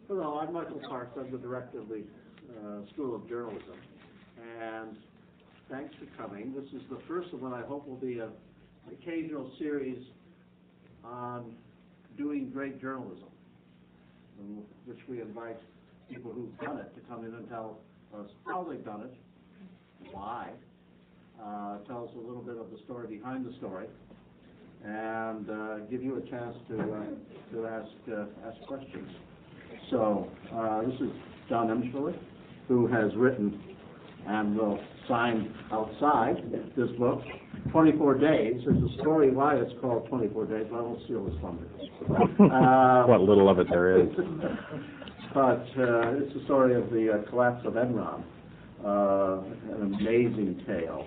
Hello, I'm Michael Parks. I'm the director of the School of Journalism. And thanks for coming. This is the first of what I hope will be an occasional series on doing great journalism, in which we invite people who've done it to come in and tell us how they've done it, why, tell us a little bit of the story behind the story, and give you a chance to ask questions. So this is John Emshwiller, who has written and will sign outside this book, 24 Days. There's a story why it's called 24 Days, but I won't steal his thunder. What little of it there is. But it's the story of the collapse of Enron, an amazing tale.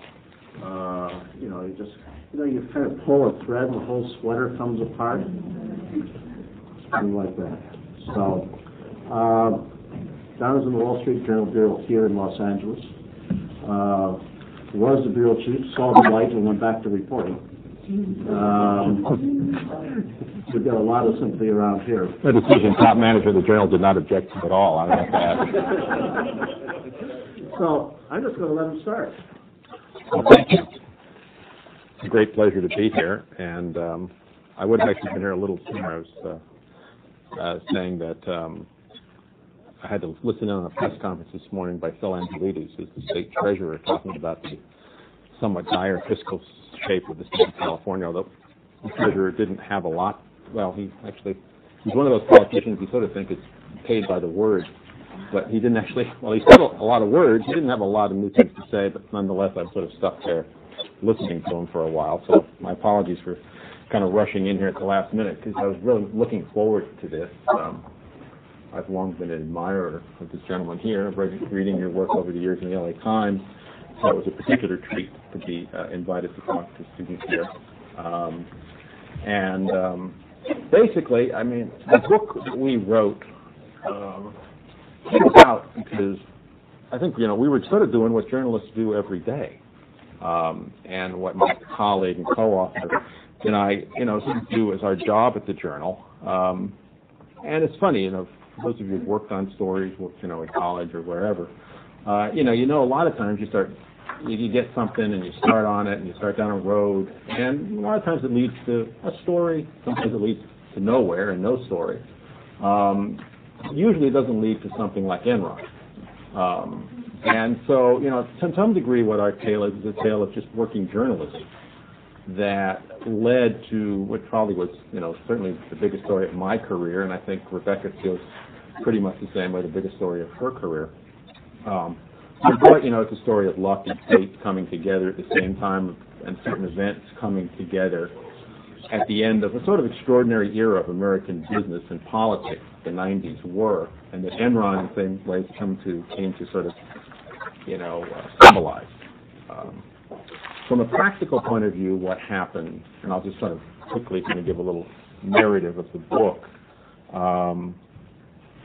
You kind of pull a thread and the whole sweater comes apart, something like that. So, John was in the Wall Street Journal Bureau here in Los Angeles. Was the bureau chief, saw the light, and went back to reporting. We've got a lot of sympathy around here. The decision top manager of the Journal did not object to at all. I like that. So I'm just going to let him start. Well, thank you. It's a great pleasure to be here, and I would have actually been here a little sooner. I was saying that I had to listen in on a press conference this morning by Phil Angelides, who's the state treasurer, talking about the somewhat dire fiscal shape of the state of California, although the treasurer didn't have a lot. Well, he's one of those politicians you sort of think is paid by the word, but he didn't actually, well, he said a lot of words. He didn't have a lot of new things to say, but nonetheless, I sort of stuck there listening to him for a while. So my apologies for kind of rushing in here at the last minute, because I was really looking forward to this. I've long been an admirer of this gentleman here. I've reading your work over the years in the LA Times. So it was a particular treat to be invited to talk to students here. Basically, I mean, the book that we wrote came about because I think, we were sort of doing what journalists do every day. And what my colleague and co-author and I, sort of do as our job at the Journal. And it's funny, for those of you who've worked on stories, at college or wherever, a lot of times you get something and you start on it and you start down a road, and a lot of times it leads to a story. Sometimes it leads to nowhere and no story. Usually it doesn't lead to something like Enron. And so, to some degree what our tale is a tale of just working journalism that led to what probably was, certainly the biggest story of my career, and I think Rebecca feels pretty much the same way, the biggest story of her career. It's a story of luck and fate coming together at the same time, and certain events coming together at the end of a sort of extraordinary era of American business and politics, the 90s were, and that Enron in some ways came to sort of, symbolize. From a practical point of view, what happened, and I'll just sort of quickly kind of give a little narrative of the book.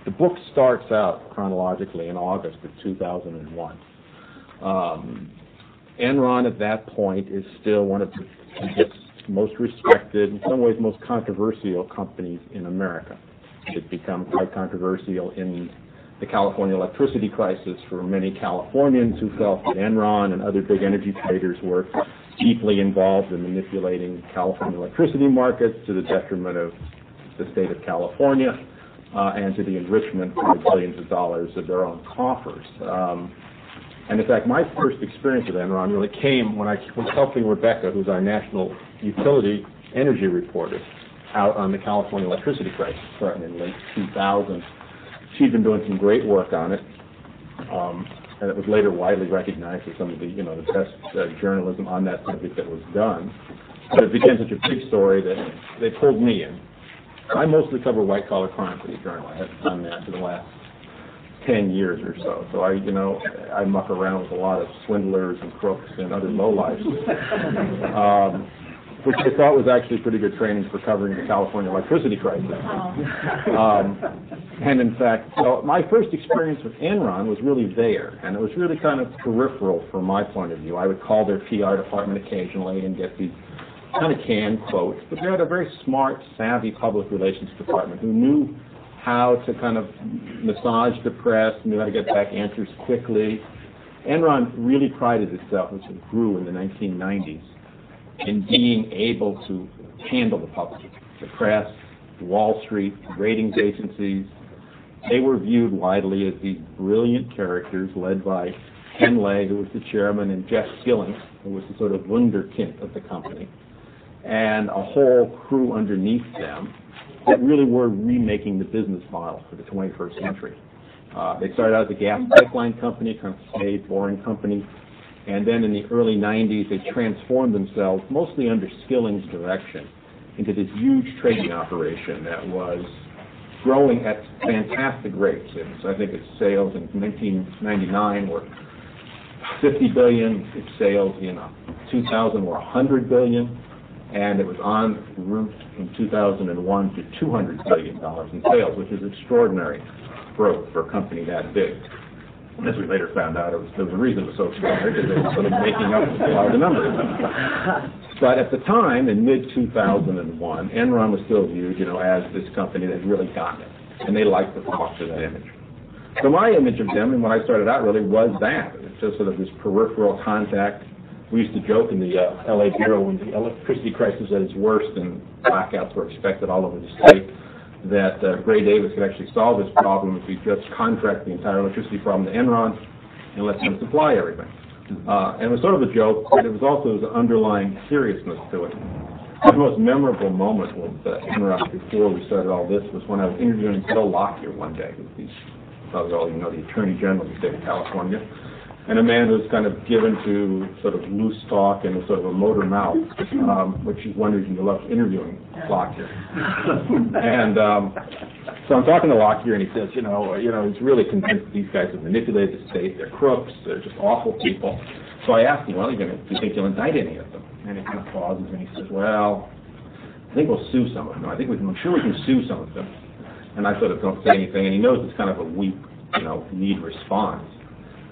The book starts out chronologically in August of 2001. Enron at that point is still one of the most respected, in some ways most controversial companies in America. It's become quite controversial in the California electricity crisis for many Californians who felt that Enron and other big energy traders were deeply involved in manipulating California electricity markets to the detriment of the state of California and to the enrichment of billions of dollars of their own coffers. And in fact, my first experience with Enron really came when I was helping Rebecca, who's our national utility energy reporter, out on the California electricity crisis starting in late 2000. She'd been doing some great work on it, and it was later widely recognized as some of the, the best journalism on that subject that was done. But it became such a big story that they pulled me in. I mostly cover white-collar crime for the Journal. I have done that for the last 10 years or so. So I muck around with a lot of swindlers and crooks and other lowlifes, which I thought was actually pretty good training for covering the California electricity crisis. And in fact, so my first experience with Enron was really there, and it was really kind of peripheral from my point of view. I would call their PR department occasionally and get these kind of canned quotes, but they had a very smart, savvy public relations department who knew how to kind of massage the press, knew how to get back answers quickly. Enron really prided itself, as it grew in the 1990s, in being able to handle the public, the press, Wall Street, ratings agencies. They were viewed widely as these brilliant characters led by Ken Lay, who was the chairman, and Jeff Skilling, who was the sort of wunderkind of the company, and a whole crew underneath them that really were remaking the business model for the 21st century. They started out as a gas pipeline company, kind of staid, boring company, and then in the early 90s they transformed themselves, mostly under Skilling's direction, into this huge trading operation that was growing at fantastic rates. So I think its sales in 1999 were $50 billion, its sales in 2000 were $100 billion, and it was en route in 2001 to $200 billion in sales, which is extraordinary growth for a company that big. As we later found out, there was a reason it was so extraordinary, because they were sort of making up a lot of the numbers. But at the time, in mid-2001, Enron was still viewed, as this company that really got it, and they liked to foster that image. So my image of them, and when I started out, really was that. It's just sort of this peripheral contact. We used to joke in the LA Bureau when the electricity crisis at its worst and blackouts were expected all over the state, that Gray Davis could actually solve this problem if we just contract the entire electricity problem to Enron and let them supply everything. And it was sort of a joke, but it was also an underlying seriousness to it. The most memorable moment with Enron before we started all this was when I was interviewing Bill Lockyer one day, with probably all you know, the Attorney General of the state of California, and a man who's kind of given to sort of loose talk and sort of a motor mouth, which is one reason you love interviewing Lockyer. And so I'm talking to Lockyer, and he says, he's really convinced these guys have manipulated the state. They're crooks. They're just awful people. So I asked him, well, do you think you'll indict any of them? And he kind of pauses, and he says, well, I think we'll sue some of them. I'm sure we can sue some of them. And I sort of don't say anything, and he knows it's kind of a weak, need response.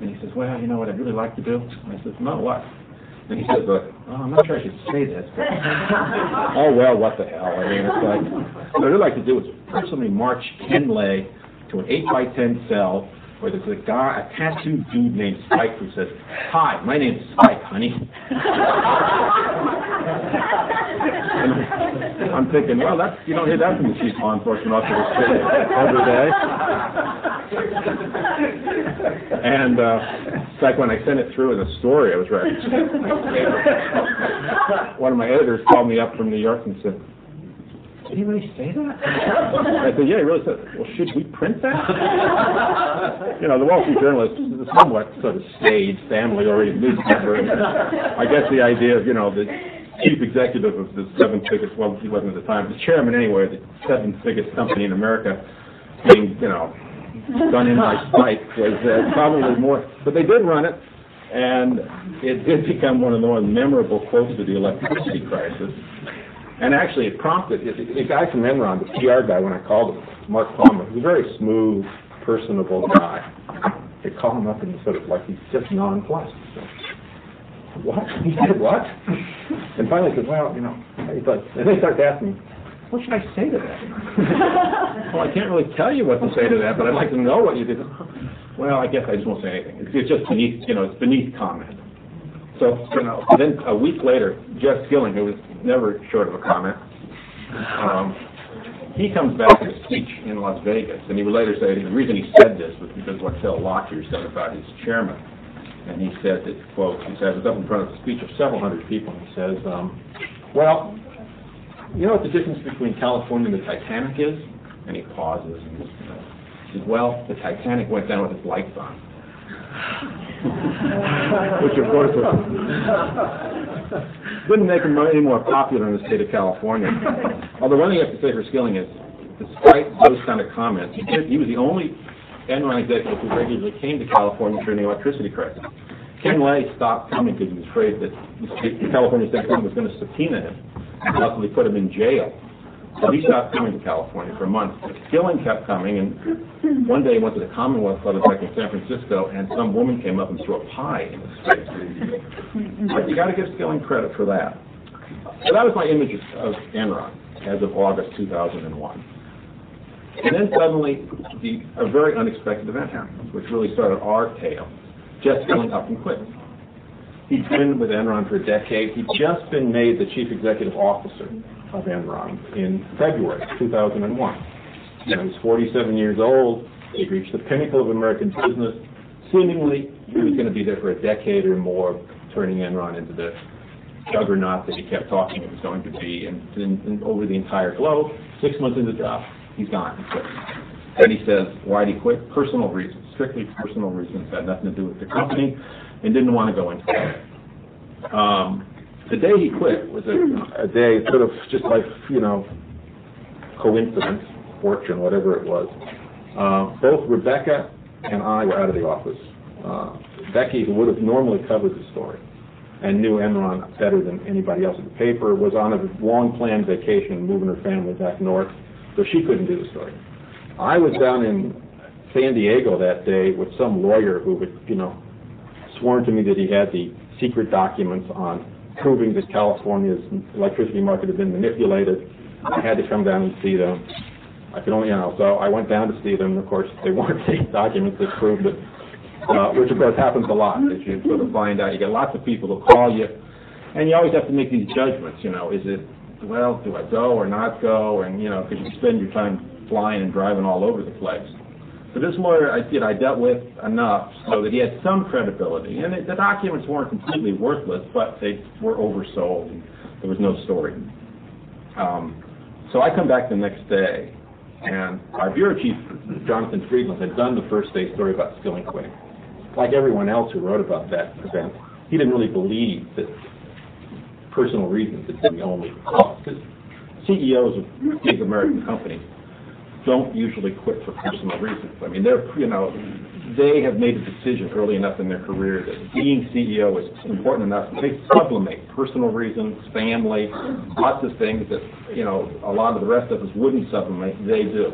And he says, well, you know what I'd really like to do? And I said, no, what? And he says, I'm not sure I should say this, but oh, well, what the hell? I mean, it's like, what I'd really like to do is personally march Ken Lay to an 8x10 cell where there's a tattooed dude named Spike who says, hi, my name's Spike, honey. And I'm thinking, well, you don't hear that from the chief law enforcement officer every day. And it's like when I sent it through in a story I was writing. One of my editors called me up from New York and said, did he really say that? I said, yeah, he really said it. Well, should we print that? The Wall Street Journal is a somewhat sort of staged, family-oriented newspaper. I guess the idea of, the chief executive of the seventh biggest, well, he wasn't at the time, the chairman anyway, the seventh biggest company in America, being, done in by Spike was probably more, but they did run it, and it did become one of the more memorable quotes of the electricity crisis. And actually, it prompted a guy from Enron, the PR guy, when I called him, Mark Palmer, he was a very smooth, personable guy. They called him up and he sort of like he's just nonplussed. So, what? He said what? And finally he said, well, he's like, and they started asking me, what should I say to that? Well, I can't really tell you what to say to that, but I'd like to know what you did. Well, I guess I just won't say anything. It's just beneath, it's beneath comment. So, then a week later, Jeff Skilling, who was never short of a comment, he comes back to a speech in Las Vegas, and he would later say the reason he said this was because what Phil Lockyer said about his chairman. And he said that, quote, he says, it's up in front of a speech of several hundred people, and he says, well, you know what the difference between California and the Titanic is? And he pauses, and he says, well, the Titanic went down with its lights on. Which, of course, didn't make him any more popular in the state of California. Although one thing I have to say for Skilling is, despite those kind of comments, he was the only Enron executive who regularly came to California during the electricity crisis. Ken Lay stopped coming because he was afraid that the California state government was going to subpoena him and possibly put him in jail. So he stopped coming to California for months. But Skilling kept coming, and one day he went to the Commonwealth Club back in San Francisco, and some woman came up and threw a pie in his face. But you got to give Skilling credit for that. So that was my image of Enron as of August 2001. And then suddenly, a very unexpected event happens, which really started our tale. Jeff Skilling up and quit. He'd been with Enron for a decade. He'd just been made the chief executive officer of Enron in February 2001. He was 47 years old. He'd reached the pinnacle of American business. Seemingly, he was going to be there for a decade or more, turning Enron into the juggernaut that he kept talking it was going to be, and over the entire globe. 6 months into the job, he's gone. He quit. And he says, why did he quit? Personal reasons, strictly personal reasons, had nothing to do with the company, and didn't want to go into it. The day he quit was a day sort of just like, coincidence, fortune, whatever it was. Both Rebecca and I were out of the office. Becky, who would have normally covered the story and knew Enron better than anybody else at the paper, was on a long-planned vacation, moving her family back north, so she couldn't do the story. I was down in San Diego that day with some lawyer who had, sworn to me that he had the secret documents on proving that California's electricity market had been manipulated. I had to come down and see them. I could only, so I went down to see them. Of course, they weren't fake documents that proved it, which of course happens a lot. As you sort of find out, you get lots of people who call you, and you always have to make these judgments. Is it, well, do I go or not go? And because you spend your time flying and driving all over the place. So this lawyer I dealt with enough so that he had some credibility, and the documents weren't completely worthless, but they were oversold, and there was no story. So I come back the next day, and our bureau chief, Jonathan Friedland, had done the first day story about Skilling quitting. Like everyone else who wrote about that event, he didn't really believe that personal reasons had been the only cause. Because CEOs of big American companies don't usually quit for personal reasons. I mean, they have made a decision early enough in their career that being CEO is important enough that they sublimate personal reasons, family, lots of things that, a lot of the rest of us wouldn't sublimate. They do.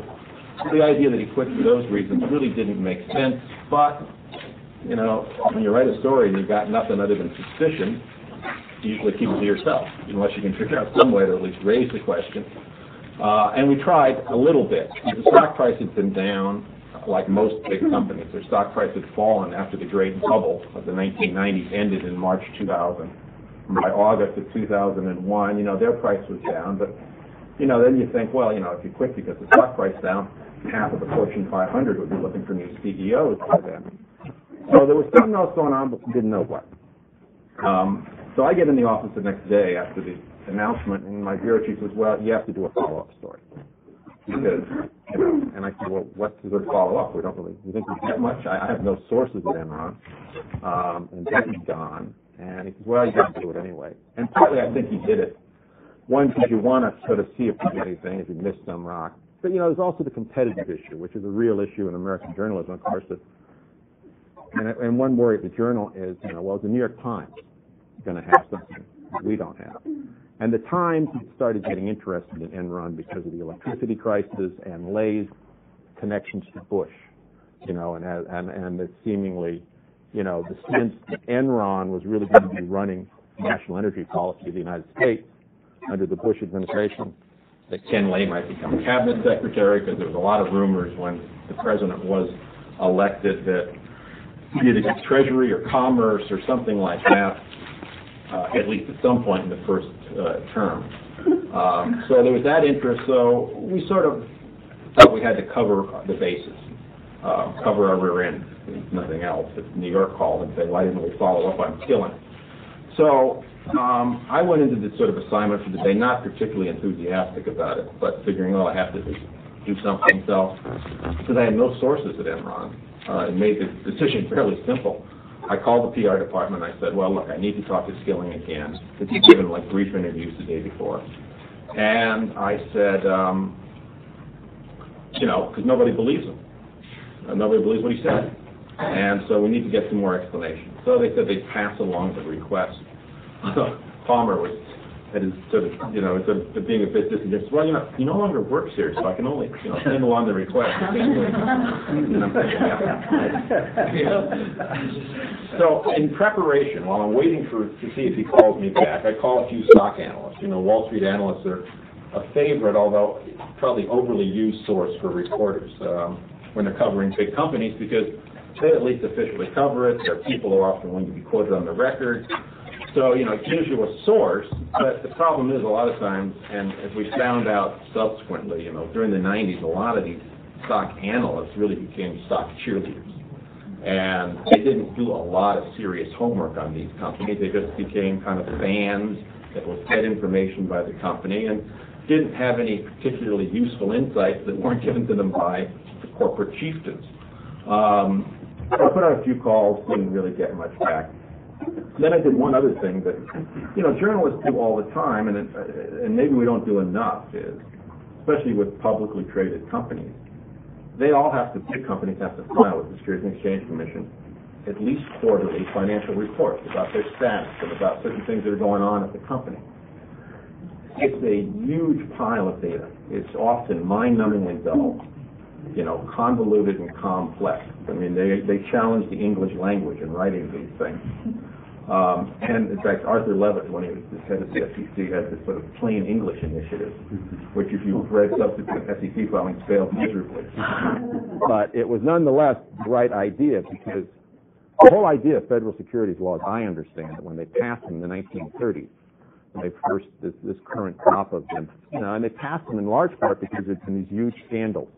So the idea that he quit for those reasons really didn't make sense, but, when you write a story and you've got nothing other than suspicion, you usually keep it to yourself, unless you can figure out some way to at least raise the question. And we tried a little bit. The stock price had been down, like most big companies. Their stock price had fallen after the great bubble of the 1990s ended in March 2000. And by August of 2001, their price was down. But, then you think, well, if you quit because the stock price is down, half of the Fortune 500 would be looking for new CEOs by then. So there was something else going on, but we didn't know what. So I get in the office the next day after the announcement, and my bureau chief says, well, you have to do a follow-up story. Because, and I said, well, what's the follow-up? We think we get much. I have no sources at Enron, and Becky's gone. And he says, well, you got to do it anyway. And partly I think he did it. One, because you want to sort of see if there's anything, if you missed some rock. But, there's also the competitive issue, which is a real issue in American journalism, of course. And one worry of the journal is, well, is the New York Times going to have something that we don't have? And the Times started getting interested in Enron because of the electricity crisis and Lay's connections to Bush, and that seemingly, the sense that Enron was really going to be running national energy policy of the United States under the Bush administration, that Ken Lay might become cabinet secretary, because there was a lot of rumors when the president was elected that he either get Treasury or Commerce or something like that, at least at some point in the first term. So there was that interest, so we sort of thought we had to cover the bases, cover our rear end, if nothing else. If New York called and said, why didn't we follow up on Skilling? So I went into this sort of assignment for the day, not particularly enthusiastic about it, but figuring, I have to do something. So, because I had no sources at Enron, it made the decision fairly simple. I called the PR department and I said, well, look, I need to talk to Skilling again. Because he'd given brief interviews the day before. And I said, because nobody believes him. Nobody believes what he said. And so we need to get some more explanation. So they said they'd pass along the request. Palmer was, at his sort of, being a bit disingenuous. Well, he no longer works here, so I can only, send along the request. And I'm thinking, So in preparation, while I'm waiting to see if he calls me back, I call a few stock analysts. Wall Street analysts are a favorite, although probably overly used source for reporters when they're covering big companies, because they at least officially cover it. Their people are often willing to be quoted on the record. So, it gives you a source, but the problem is a lot of times, and as we found out subsequently, during the 90s, a lot of these stock analysts really became stock cheerleaders. And they didn't do a lot of serious homework on these companies. They just became kind of fans that was fed information by the company and didn't have any particularly useful insights that weren't given to them by the corporate chieftains. I put out a few calls, didn't really get much back. Then I did one other thing that, journalists do all the time, and maybe we don't do enough, is, especially with publicly traded companies, big companies have to file with the Securities and Exchange Commission at least quarterly financial reports about their status and about certain things that are going on at the company. It's a huge pile of data. It's often mind-numbingly dull, convoluted and complex. I mean, they challenge the English language in writing these things. And in fact, Arthur Levitt, when he was the head of the SEC, had this sort of plain English initiative, which if you've read subsequent SEC filings, failed miserably. But it was nonetheless the right idea, because the whole idea of federal securities laws, I understand it, when they passed them in the 1930s, when they first, this current crop of them, and they passed them in large part because there's been these huge scandals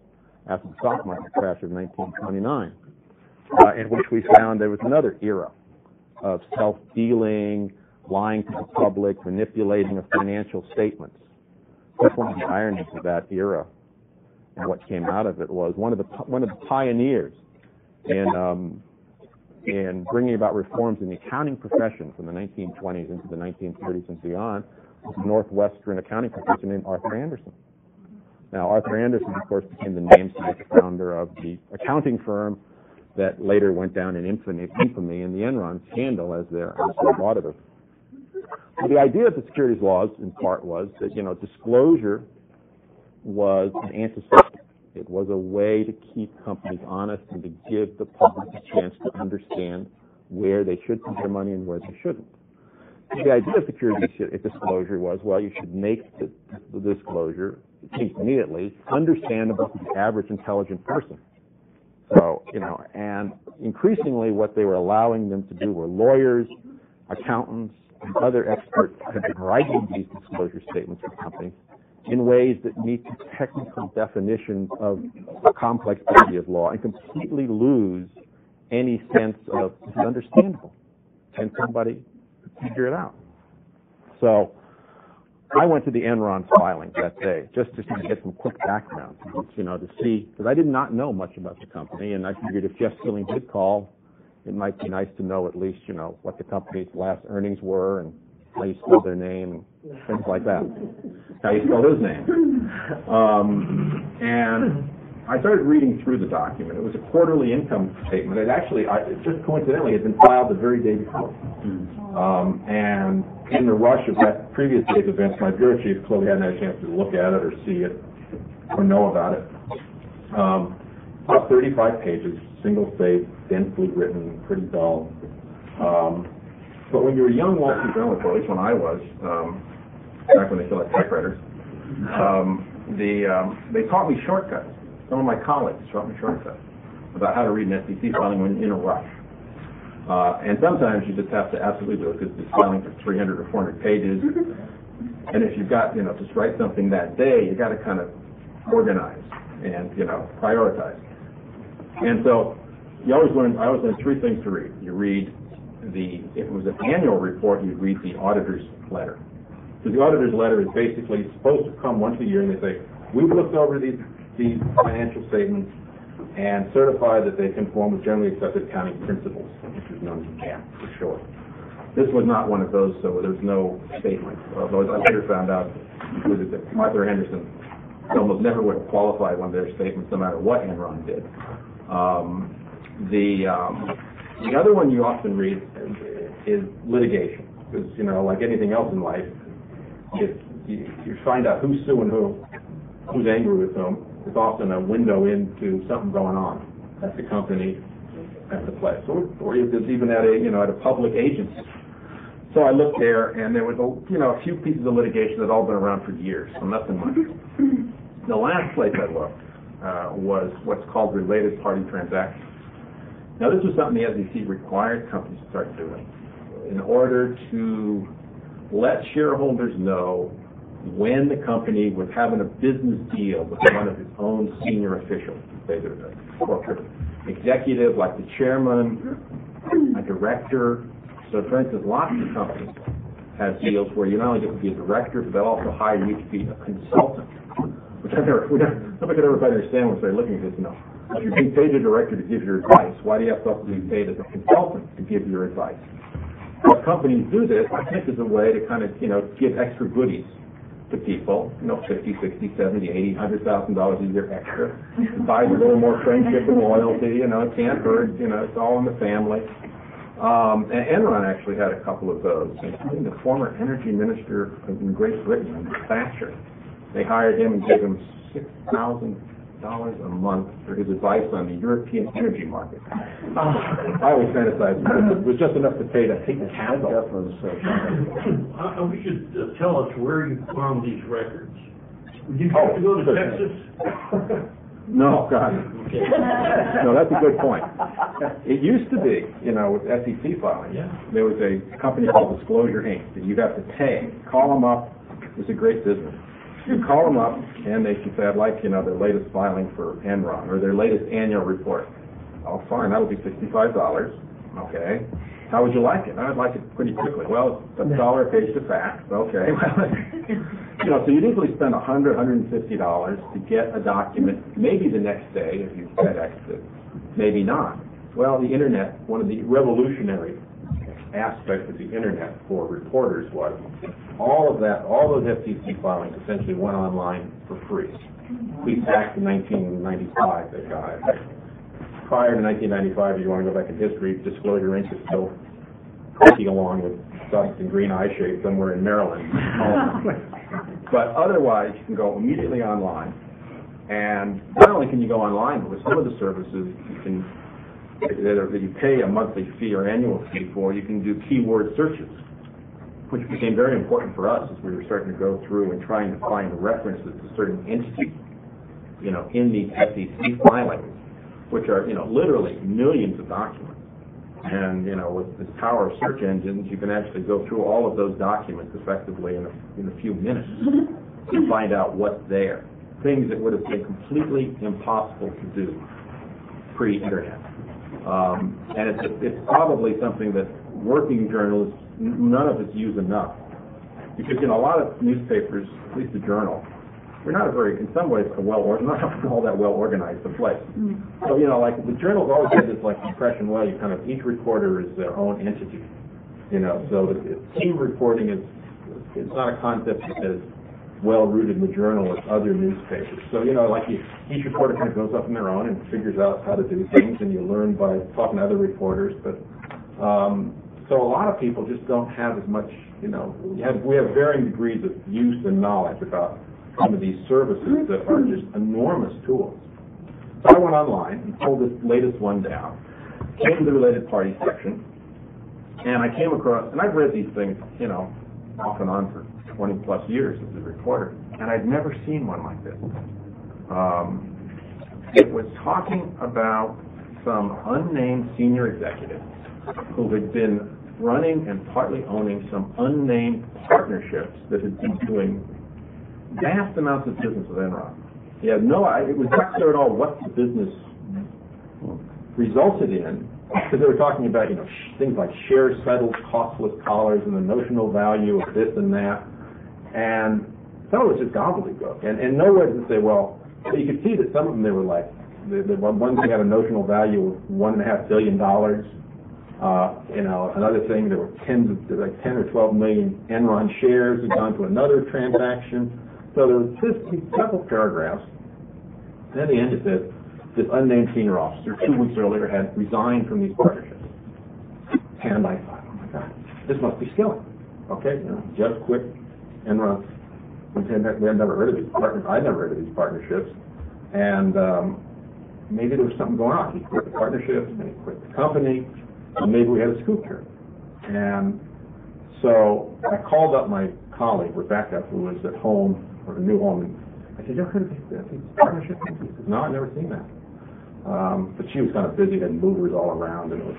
after the stock market crash of 1929, in which we found there was another era of self-dealing, lying to the public, manipulating of financial statements. That's one of the ironies of that era, and what came out of it was one of the pioneers in bringing about reforms in the accounting profession from the 1920s into the 1930s and beyond was the Northwestern accounting professor named Arthur Anderson. Now, Arthur Anderson, of course, became the namesake founder of the accounting firm that later went down in infamy in the Enron scandal as their auditor. So the idea of the securities laws, in part, was that, disclosure was an antiseptic. It was a way to keep companies honest and to give the public a chance to understand where they should put their money and where they shouldn't. The idea of securities disclosure was, well, you should make the disclosure, it seems to me at least, understandable to the average intelligent person. So, and increasingly what they were allowing them to do were lawyers, accountants, and other experts had been writing these disclosure statements for companies in ways that meet the technical definitions of a complex body of law and completely lose any sense of it's understandable. Can somebody figure it out? So I went to the Enron filing that day just to get some quick background, to see, because I did not know much about the company, and I figured if Jeff Skilling did call, it might be nice to know at least, what the company's last earnings were and how you spell their name and things like that, how you spell his name. And I started reading through the document. It was a quarterly income statement. It just coincidentally had been filed the very day before. And in the rush of that previous day's events, my bureau chief clearly hadn't had a chance to look at it or see it or know about it. About 35 pages, single-spaced, densely written, pretty dull. But when you're a young Wall Street journalist, or at least when I was, back when they still had typewriters, they taught me shortcuts. Some of my colleagues taught me shortcuts about how to read an SEC filing when in a rush. And sometimes you just have to absolutely do it because it's filing for 300 or 400 pages. And if you've got, just write something that day, you got to kind of organize and, prioritize. And so I always learned three things to read. You read if it was an annual report, you'd read the auditor's letter. So the auditor's letter is basically supposed to come once a year, and they say, we've looked over these financial statements and certify that they conform with generally accepted accounting principles, which is known as GAAP for short. This was not one of those, so there's no statement. Although I later found out that Arthur Henderson almost never would have qualified one of their statements, no matter what Enron did. The other one you often read is litigation, because like anything else in life, you find out who's suing who's angry with whom. It's often a window into something going on at the company, at the place, or if it's even at a public agency. So I looked there, and there was a few pieces of litigation that had all been around for years, so nothing much. The last place I looked was what's called related party transactions. Now, this was something the SEC required companies to start doing in order to let shareholders know when the company was having a business deal with one of its own senior officials, say the corporate executive, like the chairman, a director. So, for instance, lots of companies have deals where you not only get to be a director, but they'll also hire you to be a consultant, which nobody could ever quite understand when they're looking at this. No, if you're being paid a director to give your advice, why do you have to also be paid as a consultant to give your advice? Well, companies do this, I think, as a way to kind of, give extra goodies to people, $50, $60, $70, $80, $100,000 a year extra. It buys a little more friendship and loyalty, it can't hurt, it's all in the family. And Enron actually had a couple of those, including the former energy minister in Great Britain, Thatcher. They hired him and gave him $6,000 a month for his advice on the European energy market. I always fantasize it was just enough to pay to take the capital. We should tell us where you found these records. Did you have to go to Texas? No, God. Okay. No, that's a good point. It used to be, with SEC filing, there was a company called Disclosure Inc. that you'd have to pay. Call them up. It was a great business. You call them up, and they can say, I'd like, their latest filing for Enron, or their latest annual report. Oh, fine, that would be $65. Okay. How would you like it? I'd like it pretty quickly. Well, it's $1 a page to fax. Okay. So you'd usually spend $100, $150 to get a document, maybe the next day if you FedExed it, maybe not. Well, the Internet, one of the revolutionary aspects of the Internet for reporters was all those SEC filings essentially went online for free. At least back to 1995, they got it. Prior to 1995, if you want to go back in history, Disclosure Inc. is still working along with dust and green eye shade somewhere in Maryland. But otherwise, you can go immediately online. And not only can you go online, but with some of the services that you pay a monthly fee or annual fee for, you can do keyword searches, which became very important for us as we were starting to go through and trying to find references to certain entities, in these SEC filings, which are, literally millions of documents. And, with the power of search engines, you can actually go through all of those documents effectively in a few minutes to find out what's there. Things that would have been completely impossible to do pre-internet. And it's probably something that working journalists, none of us use enough. Because, a lot of newspapers, at least the Journal, we're not in some ways, not all that well organized a place. So, like the Journal's always had this impression, well, each reporter is their own entity. So team reporting it's not a concept that is well rooted in the Journal as other newspapers. So, each reporter kind of goes up on their own and figures out how to do things, and you learn by talking to other reporters. But so a lot of people just don't have as much, we have varying degrees of use and knowledge about some of these services that are just enormous tools. So I went online and pulled this latest one down, came to the related party section, and I came across, and I've read these things, off and on for 20 plus years as a reporter, and I'd never seen one like this. It was talking about some unnamed senior executive who had been running and partly owning some unnamed partnerships that had been doing vast amounts of business with Enron. He had no idea, it was not clear at all what the business resulted in, because they were talking about, things like share settled costless collars and the notional value of this and that. And some of it was just gobbledygook. And nowhere did it say, well, you could see that some of them, they were like, the one thing had a notional value of $1.5 billion. Another thing, there were 10 or 12 million Enron shares had gone to another transaction. So there was several paragraphs. And at the end it said, this unnamed senior officer 2 weeks earlier had resigned from these partnerships. And I thought, oh my God, this must be skilling. Okay, just quit Enron. We had never heard of these partners. I'd never heard of these partnerships. And maybe there was something going on. He quit the partnerships and he quit the company. So maybe we had a scoop here. And So I called up my colleague, Rebecca, who was at home, or a new home, and I said, you ever heard of these partnership things? She said, no, I've never seen that. But she was kind of busy, had movers all around. And it was,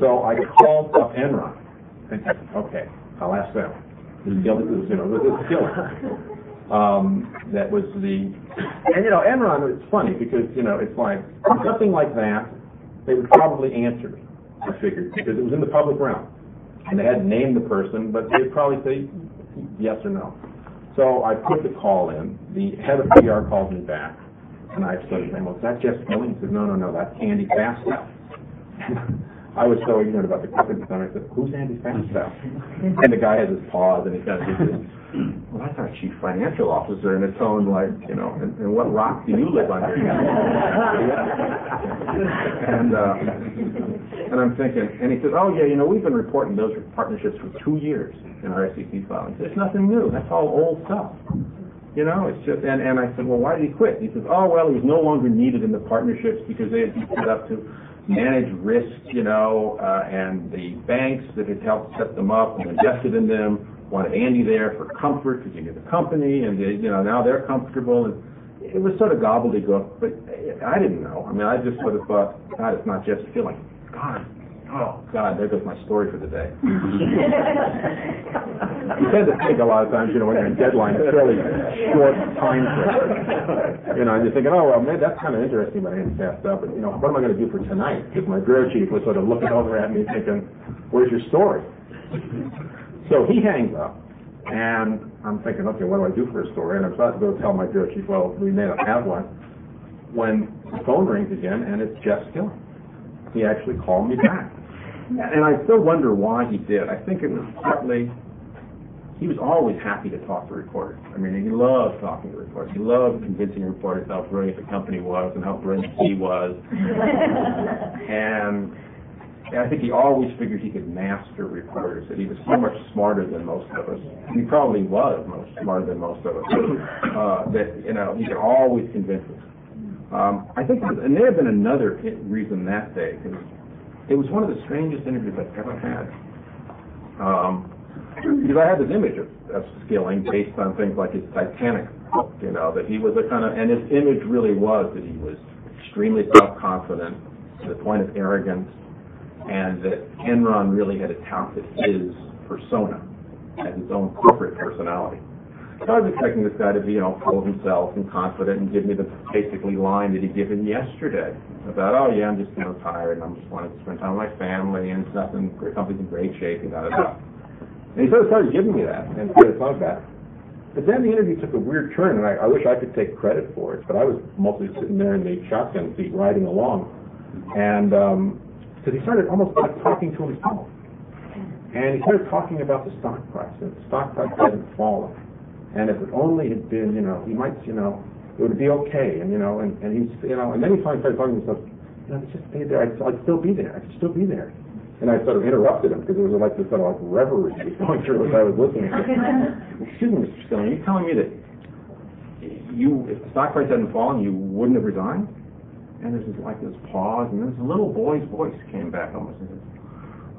so I called up Enron, thinking, okay, I'll ask them. This is killing. That was the, and Enron, it's funny because, it's like, something like that, they would probably answer me, I figured, because it was in the public realm. And they hadn't named the person, but they'd probably say yes or no. So I put the call in. The head of PR called me back, and I started saying, well, is that Jeff Skilling? He said, no, that's Andy Fastow. I was so ignorant about the company, and I said, who's Andy Fastow? And the guy has his pause, and he kind of says, well, that's our chief financial officer, in a tone like, and what rock do you live under? And I'm thinking, and he says, oh yeah, we've been reporting those partnerships for 2 years in our SEC filings. There's nothing new. That's all old stuff. It's just, and I said, well, why did he quit? He says, oh, well, he was no longer needed in the partnerships because they had been set up to manage risk, and the banks that had helped set them up and invested in them wanted Andy there for comfort because he knew the company, and now they're comfortable. And it was sort of gobbledygook, but I didn't know. I mean, I just sort of thought, God, it's not just feeling. God, there goes my story for the day. You tend to think a lot of times, when you're in deadline, it's fairly short time frame. And you're thinking, oh, well, man, that's kind of interesting about Andy Fastow, but, what am I going to do for tonight? Because my bureau chief was sort of looking over at me thinking, where's your story? So he hangs up, and I'm thinking, okay, what do I do for a story? And I'm about to go tell my bureau chief, well, we may not have one, when the phone rings again, and it's Jeff Skilling. He actually called me back. And I still wonder why he did. I think it was partly, he was always happy to talk to reporters. I mean, he loved talking to reporters. He loved convincing reporters how brilliant the company was and how brilliant he was. And I think he always figured he could master reporters, that he was so much smarter than most of us. He probably was smarter than most of us. That, he could always convince us. I think, and there had been another reason that day, because it was one of the strangest interviews I've ever had. Because I had this image of Skilling based on things like his Titanic book, that he was a kind of, and his image really was that he was extremely self-confident to the point of arrogance, and that Enron really had adopted his persona as his own corporate personality. So I was expecting this guy to be, full of himself and confident and give me the basically line that he given yesterday about, oh yeah, I'm just tired and I'm just wanting to spend time with my family and stuff, and the company's in great shape and da-da-da. And he sort of started giving me that and it's like that. But then the interview took a weird turn, and I wish I could take credit for it, but I was mostly sitting there in the shotgun seat riding along, and because he started almost like talking to himself. And he started talking about the stock price, and the stock price hadn't fallen. And if it only had been, he might, it would be okay. And, and he's, and then he finally started talking to himself, just stay there. I'd still be there. I could still be there. And I sort of interrupted him because it was like this sort of like reverie he was going through as I was listening. Excuse me, Mr. Skilling, are you telling me that if the stock price hadn't fallen, you wouldn't have resigned? And there's this pause, and this little boy's voice came back almost and said,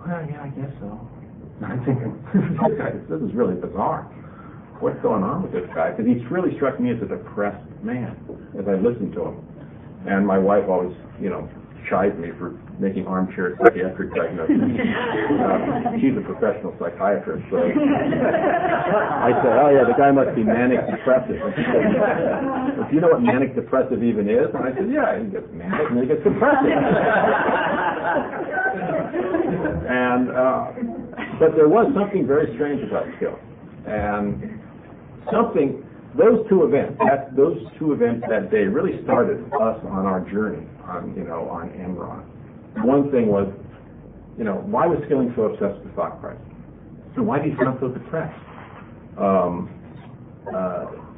well, yeah, I guess so. And I'm thinking, this is really bizarre. What's going on with this guy? Because he's really struck me as a depressed man as I listened to him. And my wife always, chides me for making armchair psychiatric diagnoses. She's a professional psychiatrist, so I said, oh yeah, the guy must be manic depressive. And she said, well, do you know what manic depressive even is? And I said, yeah, he gets manic and he gets depressive. And but there was something very strange about Skilling. And those two events that day really started us on our journey on Enron. One thing was, why was Skilling so obsessed with the stock price? And why did he sound so depressed?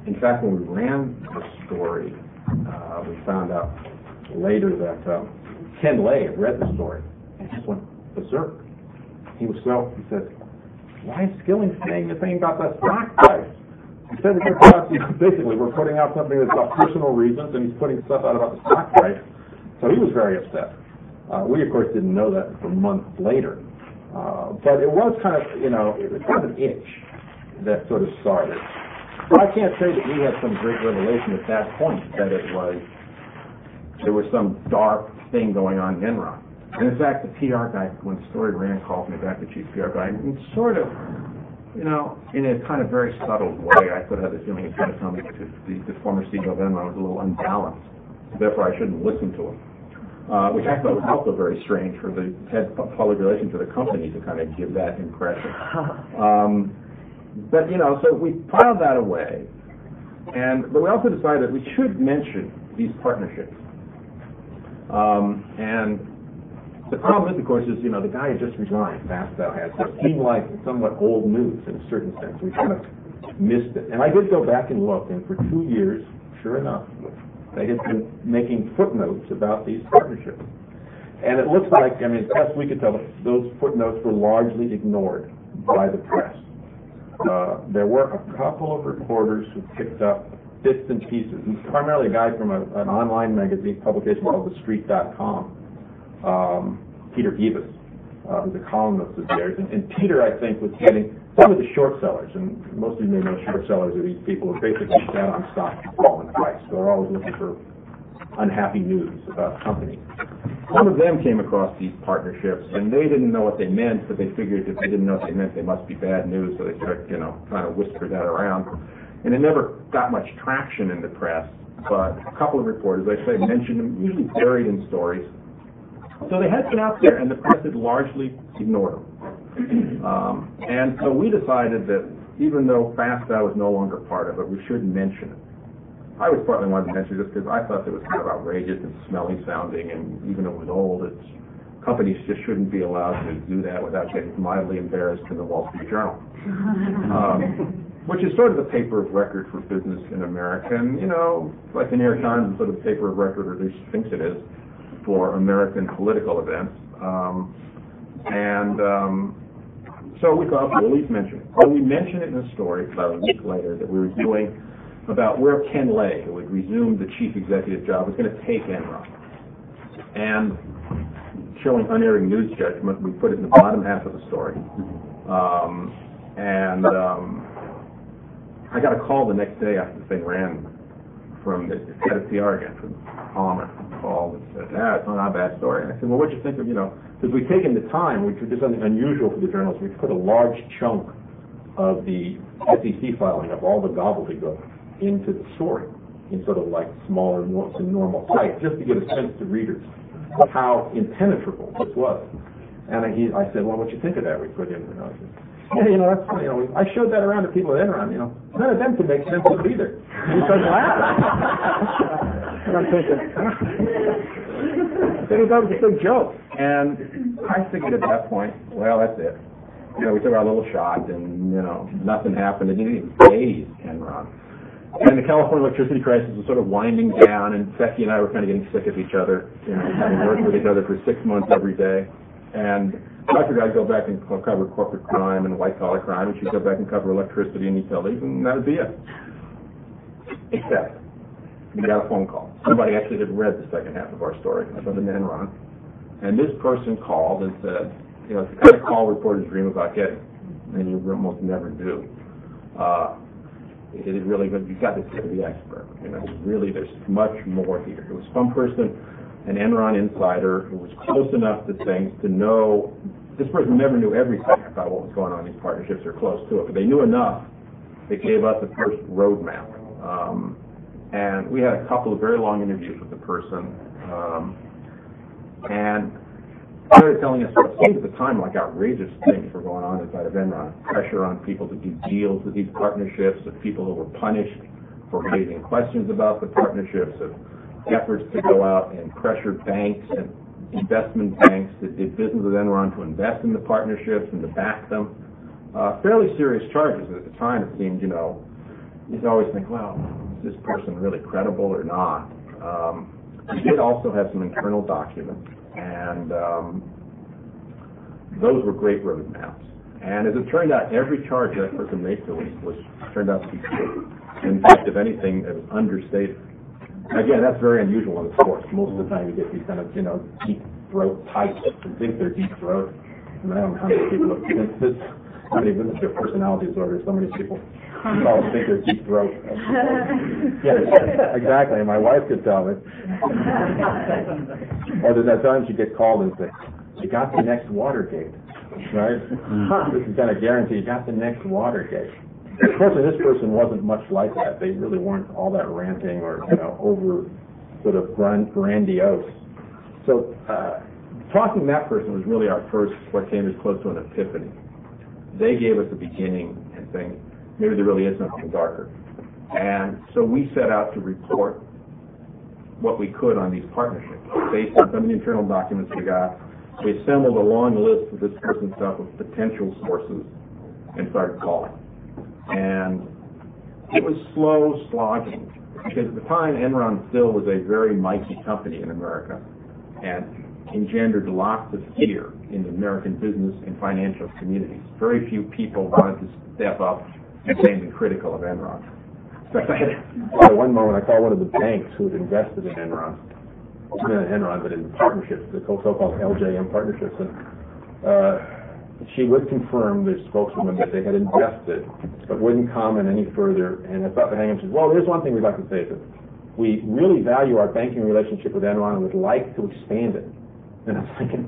In fact, when we ran the story, we found out later that Ken Lay had read the story and just went berserk. He said, why is Skilling saying the thing about the stock price? He said basically we're putting out something that's about personal reasons, and he's putting stuff out about the stock price. So he was very upset. We, of course, didn't know that for months later. But it was kind of, it was kind of an itch that sort of started. So I can't say that we had some great revelation at that point that there was some dark thing going on in Enron. And in fact, the PR guy, when the story ran, called me back, the chief PR guy, and sort of, in a kind of very subtle way, I sort of had the feeling he was trying to tell me that the former CEO of Enron was a little unbalanced. Therefore, I shouldn't listen to him, which I thought was also very strange for the head of public relations of the company to kind of give that impression. But, so we filed that away, but we also decided that we should mention these partnerships. And the problem is, of course, is, the guy had just resigned, Fastow had, so it seemed like somewhat old news in a certain sense. We kind of missed it. And I did go back and look, and for 2 years, sure enough, they had been making footnotes about these partnerships. And it looks like, as best we could tell, those footnotes were largely ignored by the press. There were a couple of reporters who picked up bits and pieces, primarily a guy from an online magazine publication called TheStreet.com, Peter Evis, who's a columnist of theirs. And Peter, I think, was getting some of the short sellers, and most of you may know short sellers are these people who basically bet on stocks to fall in price. So they're always looking for unhappy news about companies. Some of them came across these partnerships, and they didn't know what they meant, but they figured if they didn't know what they meant, they must be bad news, so they started, trying to whisper that around. And it never got much traction in the press, but a couple of reporters, I say, mentioned them, usually buried in stories. So they had been out there, and the press had largely ignored them. And so we decided that even though Fastow was no longer part of it, we should mention it. I was partly wanted to mention this because I thought it was kind of outrageous and smelly sounding, and even though it was old, companies just shouldn't be allowed to do that without getting mildly embarrassed in the Wall Street Journal. Which is sort of the paper of record for business in America. And, like the New York Times is sort of the paper of record, or at least thinks it is, for American political events. So we thought, we'll at least mention it. Well, we mentioned it in a story about a week later that we were doing about where Ken Lay, who had resumed the chief executive job, was going to take Enron. And showing unerring news judgment, we put it in the bottom half of the story. I got a call the next day after the thing ran from the head of PR again, from Palmer, called and said, it's not a bad story. And I said, well, what'd you think of, because we've taken the time, we did something unusual for the journalists, we put a large chunk of the SEC filing of all the gobbledygook into the story in sort of like smaller, more normal sites, just to get a sense to readers of how impenetrable this was. And I said, well, what'd you think of that? We put in, yeah, that's funny. I showed that around to people at Enron. None of them could make sense of it either. And he started laughing. And I'm thinking, that was a big joke. And I figured at that point, well, that's it. We took our little shot, and nothing happened. It didn't even phase Enron. And the California electricity crisis was sort of winding down, and Becky and I were kind of getting sick of each other, having worked with each other for 6 months every day. And I figured I'd go back and cover corporate crime and white-collar crime, and she'd go back and cover electricity and utilities, and that would be it. Except, we got a phone call. Somebody actually had read the second half of our story about the Enron, and this person called and said, it's the kind of call reporters dream about getting, and you almost never do. It is really good. You've got to tip of the iceberg. Really, there's much more here. It was some person, an Enron insider, who was close enough to things to know. This person never knew everything about what was going on in these partnerships or close to it, but they knew enough. They gave us the first roadmap. And we had a couple of very long interviews with the person. And they started telling us what seemed at the time like outrageous things were going on inside of Enron. Pressure on people to do deals with these partnerships, of people who were punished for raising questions about the partnerships, of efforts to go out and pressure banks and investment banks that did business with Enron to invest in the partnerships and to back them. Fairly serious charges. At the time, it seemed, you'd always think, well, is this person really credible or not? We did also have some internal documents, and those were great roadmaps. And as it turned out, every charge that person made to us turned out to be true. In fact, if anything, it was understated. Again, that's very unusual in the sports. Most of the time you get these kind of, deep throat types who think they're deep throat. I don't know how many people how many with their personality disorder, so many people all think they're deep throat. Yeah, exactly. My wife could tell me. Or there's that time she gets called and say, "You got the next Watergate," right? This is kind of guarantee you got the next Watergate. Unfortunately, this person wasn't much like that. They really weren't all that ranting or over sort of grandiose. So talking to that person was really our first, what came as close to an epiphany. They gave us a beginning and saying, maybe there really is something darker. And so we set out to report what we could on these partnerships. Based on some of the internal documents we got, we assembled a long list of this person's stuff of potential sources and started calling. And it was slow slogging, because at the time Enron still was a very mighty company in America and engendered lots of fear in the American business and financial communities. Very few people wanted to step up and say anything critical of Enron. In fact, at one moment I called one of the banks who had invested in Enron, not in Enron, but in partnerships, the so-called LJM partnerships, and she would confirm, the spokeswoman, that they had invested, but wouldn't comment any further. And I thought to hang up, she said, well, there's one thing we'd like to say to we really value our banking relationship with Enron and would like to expand it. And I'm thinking,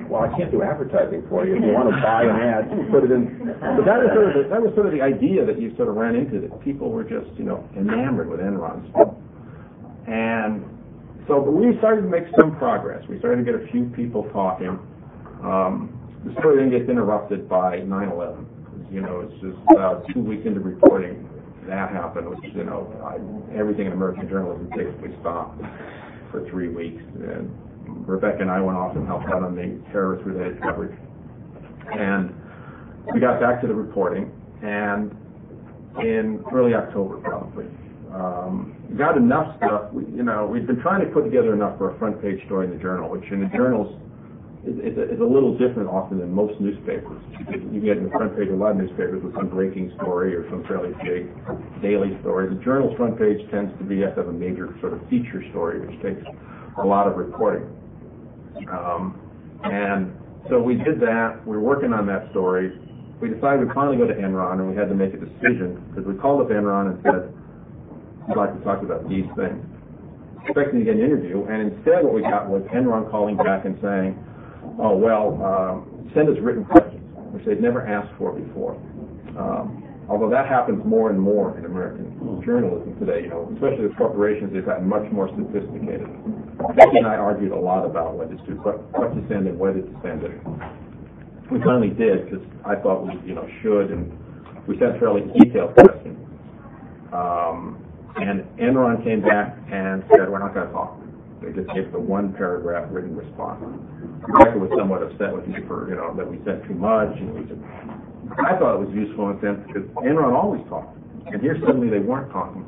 well, I can't do advertising for you. If you want to buy an ad, put it in. But that was sort of the idea that you sort of ran into, that people were just, enamored with Enron stuff. And so, but we started to make some progress. We started to get a few people talking. The story then gets interrupted by 9/11. It's just about 2 weeks into reporting that happened, which, everything in American journalism basically stopped for 3 weeks. And Rebecca and I went off and helped out on the terrorist-related coverage. And we got back to the reporting, and in early October, probably, we got enough stuff. We'd been trying to put together enough for a front-page story in the Journal, which in the journals is a little different often than most newspapers. You get in the front page of a lot of newspapers with some breaking story or some fairly big daily story. The Journal's front page tends to be have a major sort of feature story, which takes a lot of reporting. And so we did that. We were working on that story. We decided we'd finally go to Enron, and we had to make a decision, because we called up Enron and said, we'd like to talk about these things, expecting to get an interview. And instead what we got was Enron calling back and saying, oh, well, send us written questions, which they'd never asked for before. Although that happens more and more in American journalism today, especially with corporations, they've gotten much more sophisticated. Becky and I argued a lot about what to send and whether to send it. We finally did, because I thought we, should, and we sent fairly detailed questions. And Enron came back and said, we're not going to talk. They just gave the one-paragraph written response. Rebecca was somewhat upset with me for, that we sent too much, and I thought it was useful in a sense because Enron always talked, and here suddenly they weren't talking.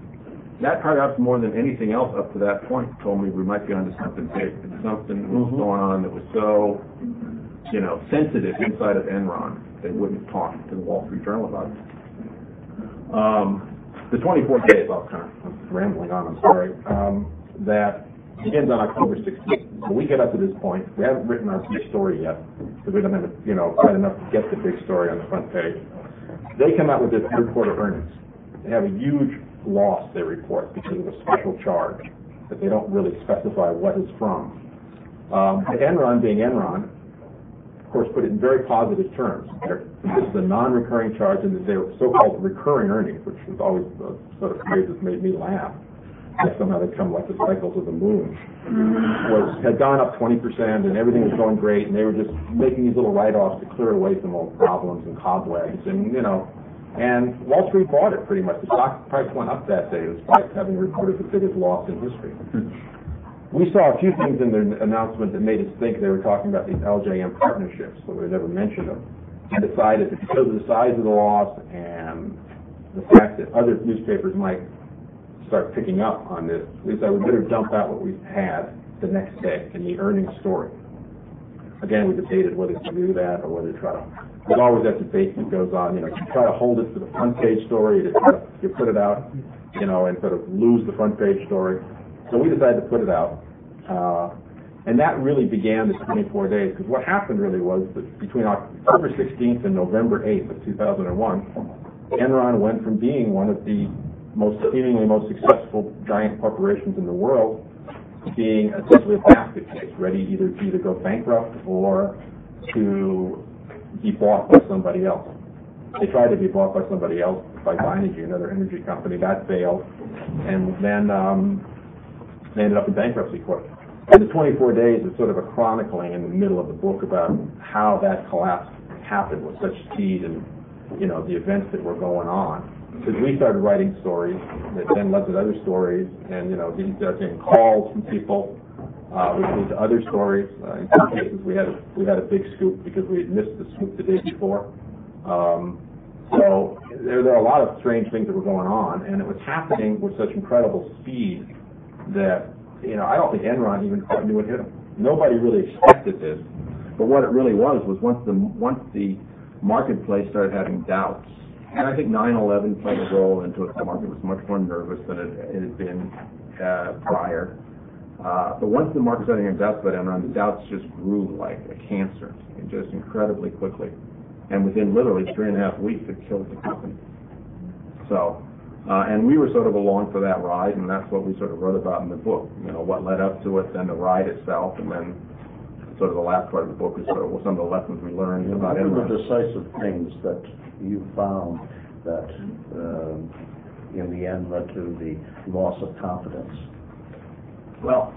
That perhaps more than anything else up to that point told me we might be onto something big. Something was going on that was so, sensitive inside of Enron they wouldn't talk to the Wall Street Journal about it. The 24 days, I'm rambling on, I'm sorry, that begins on October 16th. So we get up to this point. We haven't written our big story yet, because we don't have, quite enough to get the big story on the front page. They come out with their third quarter earnings. They have a huge loss they report because of a special charge that they don't really specify what it's from. But Enron, being Enron, of course, put it in very positive terms. This is a non-recurring charge, and they were so-called recurring earnings, which was always a sort of phrase that made me laugh. Somehow they come like the cycles of the moon. Had gone up 20%, and everything was going great, and they were just making these little write-offs to clear away some old problems and cobwebs, and and Wall Street bought it pretty much. The stock price went up that day, despite having reported the biggest loss in history. We saw a few things in the announcement that made us think they were talking about these LJM partnerships, so we never mentioned them, and decided that because of the size of the loss and the fact that other newspapers might start picking up on this, we decided we better dump out what we had the next day in the earnings story. Again, we debated whether to do that or whether to try to. There's always that debate that goes on. You try to hold it to the front page story, you put it out, and sort of lose the front page story. So we decided to put it out. And that really began the 24 days, because what happened really was that between October 16th and November 8th of 2001, Enron went from being one of the seemingly most successful giant corporations in the world to being essentially a basket case, ready either to go bankrupt or to be bought by somebody else. They tried to be bought by somebody else, by Dynegy, another energy company. That failed, and then they ended up in bankruptcy court. And the 24 days is sort of a chronicling in the middle of the book about how that collapse happened with such speed and, the events that were going on. Because we started writing stories that then led to other stories, and, these started getting calls from people, which led to other stories. In some cases, we had a big scoop because we had missed the scoop the day before. So there are a lot of strange things that were going on, and it was happening with such incredible speed that, I don't think Enron even quite knew what hit them. Nobody really expected this. But what it really was once the marketplace started having doubts, and I think 9/11 played a role into it. The market was much more nervous than it had been prior. But once the market started having doubts about Enron, the doubts just grew like a cancer, and just incredibly quickly. And within literally 3.5 weeks, it killed the company. So, and we were sort of along for that ride, and that's what we sort of wrote about in the book. What led up to it, then the ride itself, and then sort of the last part of the book is sort of some of the lessons we learned about Enron. What are the decisive things that you found that, in the end, led to the loss of confidence? Well,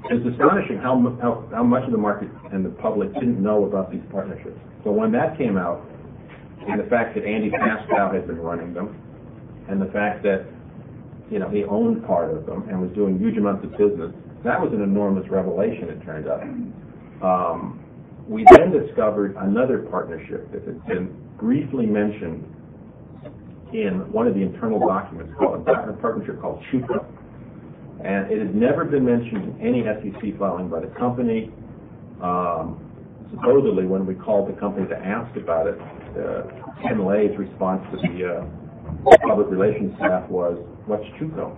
it's astonishing how much of the market and the public didn't know about these partnerships. So when that came out, and the fact that Andy Pascal had been running them, and the fact that he owned part of them and was doing huge amounts of business, that was an enormous revelation, it turned out. We then discovered another partnership that had been briefly mentioned in one of the internal documents, called a partnership called CHUCO. And it had never been mentioned in any SEC filing by the company. Supposedly, when we called the company to ask about it, Ken Lay's response to the public relations staff was, "What's CHUCO?"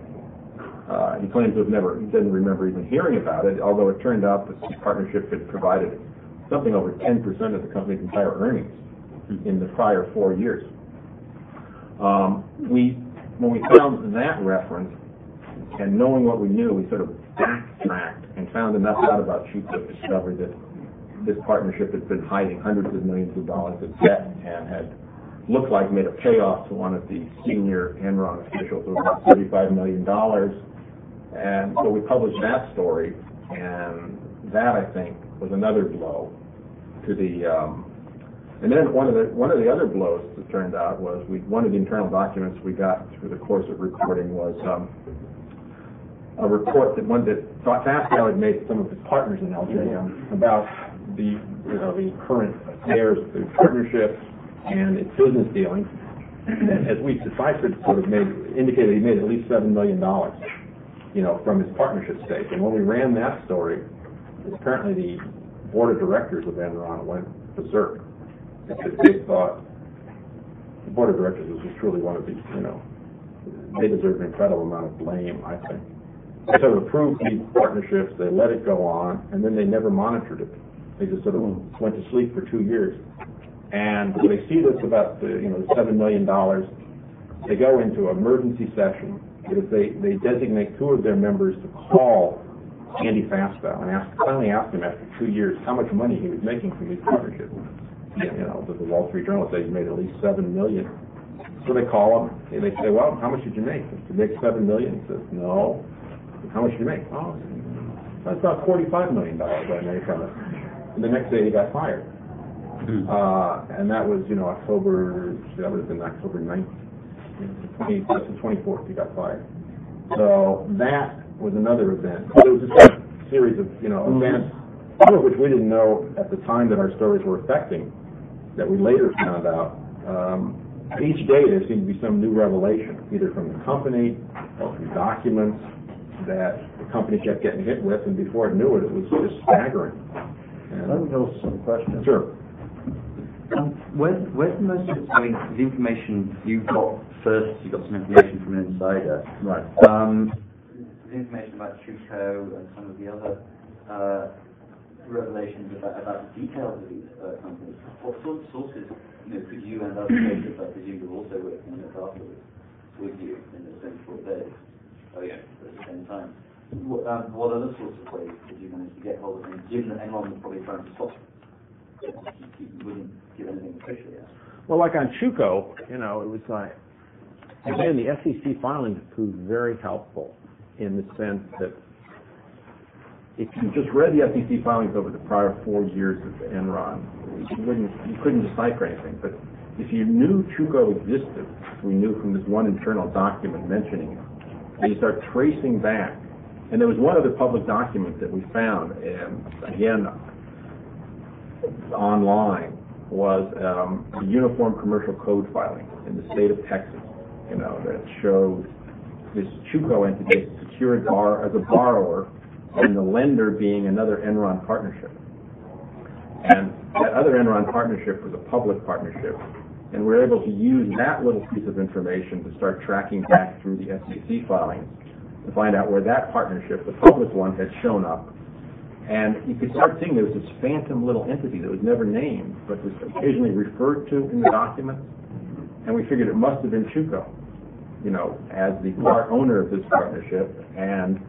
He claims he didn't remember even hearing about it, although it turned out that the partnership had provided something over 10% of the company's entire earnings in the prior 4 years. When we found that reference, and knowing what we knew, we sort of backtracked and found enough out about CHUCO to discover that this partnership had been hiding hundreds of millions of dollars of debt and had looked like made a payoff to one of the senior Enron officials of about $35 million. And so we published that story, and that, I think, was another blow to the... and then one of the other blows that turned out was one of the internal documents we got through the course of reporting was a report that Pascal had made to some of his partners in LJM about the current affairs of the partnership and its business dealings. And as we deciphered, sort of indicated he made at least $7 million, from his partnership stake. And when we ran that story, apparently the board of directors of Enron went berserk, because they thought the board of directors was just truly one of these, they deserve an incredible amount of blame, I think. They sort of approved these partnerships, they let it go on, and then they never monitored it. They just sort of went to sleep for 2 years. And when they see this about the $7 million, they go into an emergency session because they designate 2 of their members to call Andy Pascal and finally ask him after 2 years how much money he was making from these partnerships. The Wall Street Journal says he made at least $7 million. So they call him and they say, "Well, how much did you make? Did you make $7 million?" He says, "No." "How much did you make?" "Oh, that's about $45 million I made from it." And the next day he got fired. And that was, October 9th, the 24th he got fired. So that was another event. But it was just a series of, events, some of which we didn't know at the time that our stories were affecting, that we later found out. Each day there seemed to be some new revelation, either from the company or from documents that the company kept getting hit with, and before it knew it, it was just staggering. Let me go with some questions. Sure. Where's most of the information you got first? You got some information from an insider. Right. The information about CHUCO and some of the other revelations about the details of these companies. What sort of sources, could you and other sources, I presume, you're also working on it afterwards with you in the 24 days? Oh yeah, at the same time. What other sorts of ways did you manage to get hold of them, given that Enron was probably trying to stop it? You wouldn't give anything officially out. Well, like on Chuco, it was like, again, the SEC filings proved very helpful in the sense that if you just read the SEC filings over the prior 4 years of Enron, you couldn't decipher anything. But if you knew Chuco existed, we knew from this one internal document mentioning it, and you start tracing back. And there was one other public document that we found, again, online, was a uniform commercial code filing in the state of Texas, that showed this Chuco entity secured as a borrower, and the lender being another Enron partnership. And that other Enron partnership was a public partnership, and we were able to use that little piece of information to start tracking back through the SEC filings to find out where that partnership, the public one, had shown up. And you could start seeing there was this phantom little entity that was never named, but was occasionally referred to in the documents. And we figured it must have been Chuco, as the part owner of this partnership. And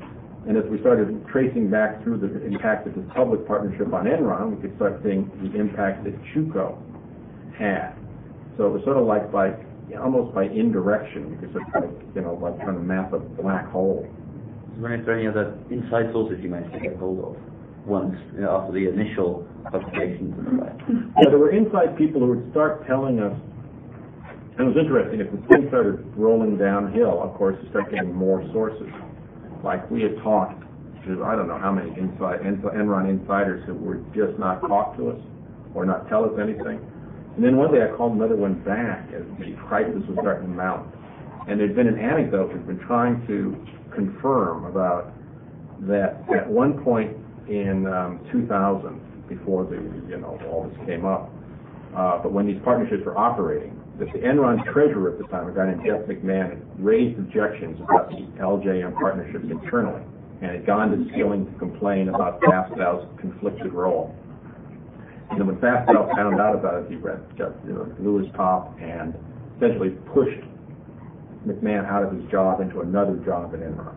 as we started tracing back through the impact of this public partnership on Enron, we could start seeing the impact that Chuco had. So it was sort of like almost by indirection, you could sort of like trying to map a black hole. Is there any other inside sources you managed to get hold of once, after the initial publications and all that? Yeah, there were inside people who would start telling us, and it was interesting, if the thing started rolling downhill, of course, you start getting more sources. Like we had talked to, I don't know how many Enron insiders who would just not talk to us or not tell us anything. And then one day I called another one back as the crisis was starting to mount. And there'd been an anecdote we've been trying to confirm about that at one point in 2000, before all this came up, but when these partnerships were operating, that the Enron treasurer at the time, a guy named Jeff McMahon, had raised objections about the LJM partnerships internally, and had gone to Skilling to complain about Fastows' conflicted role. And then when Fastow found out about it, he blew his top and essentially pushed McMahon out of his job into another job at Enron.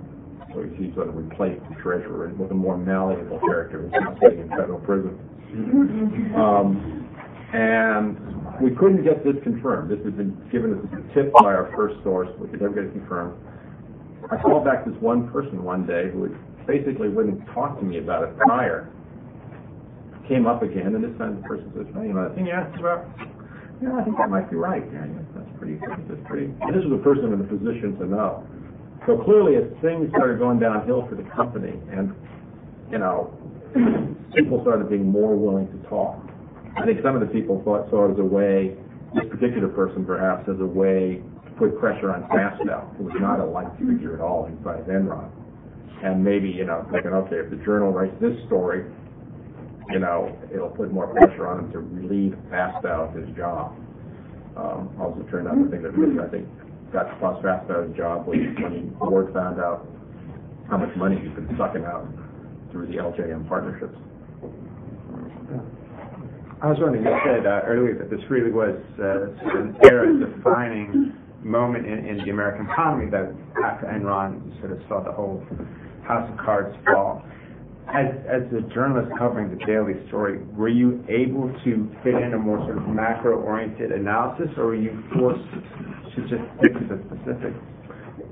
So he sort of replaced the treasurer with a more malleable character who's now sitting in federal prison. And we couldn't get this confirmed. This had been given us as a tip by our first source. We could never get it confirmed. I called back this one person one day who basically wouldn't talk to me about it prior. Came up again, and this time the person says, "Hey, that thing you asked about, I think that might be right. Yeah, that's pretty." And this was a person in a position to know. So clearly, as things started going downhill for the company, and people started being more willing to talk. I think some of the people saw it as a way, this particular person perhaps, as a way to put pressure on Fastow, who was not a liked figure at all inside Enron. And maybe, thinking, okay, if the Journal writes this story, it'll put more pressure on him to relieve Fastow of his job. Also turned out the thing that really, I think, got cost Fastow's job was when the board found out how much money he'd been sucking out through the LJM partnerships. I was wondering, you said earlier that this really was an era-defining moment in the American economy, that after Enron sort of saw the whole house of cards fall. As a journalist covering the daily story, were you able to fit in a more sort of macro-oriented analysis, or were you forced to just stick to the specifics?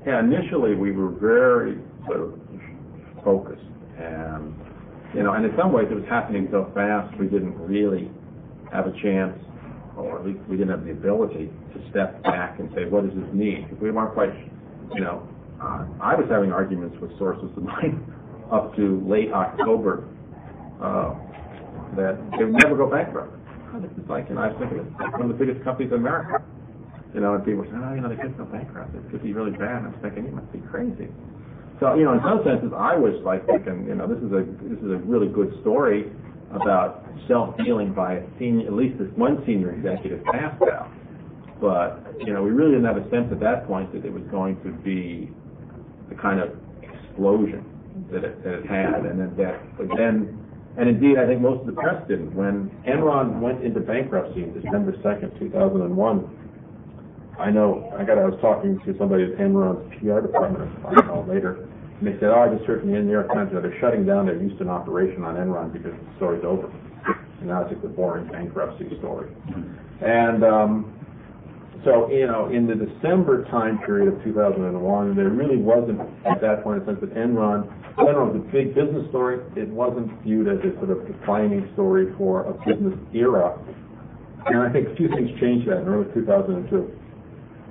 Yeah, initially we were very sort of focused, and and in some ways it was happening so fast we didn't really have a chance, or at least we didn't have the ability to step back and say, what does this mean? Because we weren't quite, I was having arguments with sources of mine up to late October that they would never go bankrupt. This is like, I was thinking it's one of the biggest companies in America. And people were saying, they could go bankrupt. It could be really bad. And I was thinking, you must be crazy. So, in some senses, I was like thinking, this is a really good story about self-dealing by at least this one senior executive passed out. But, we really didn't have a sense at that point that it was going to be the kind of explosion that it had, and indeed, I think most of the press didn't. When Enron went into bankruptcy on December 2nd, 2001, I was talking to somebody at Enron's PR department later, and they said, I just heard from the New York Times that they're shutting down their Houston operation on Enron because the story's over. And now it's just a boring bankruptcy story. And so, in the December time period of 2001, there really wasn't, at that point, a sense that Enron was a big business story. It wasn't viewed as a sort of defining story for a business era. And I think a few things changed that in early 2002.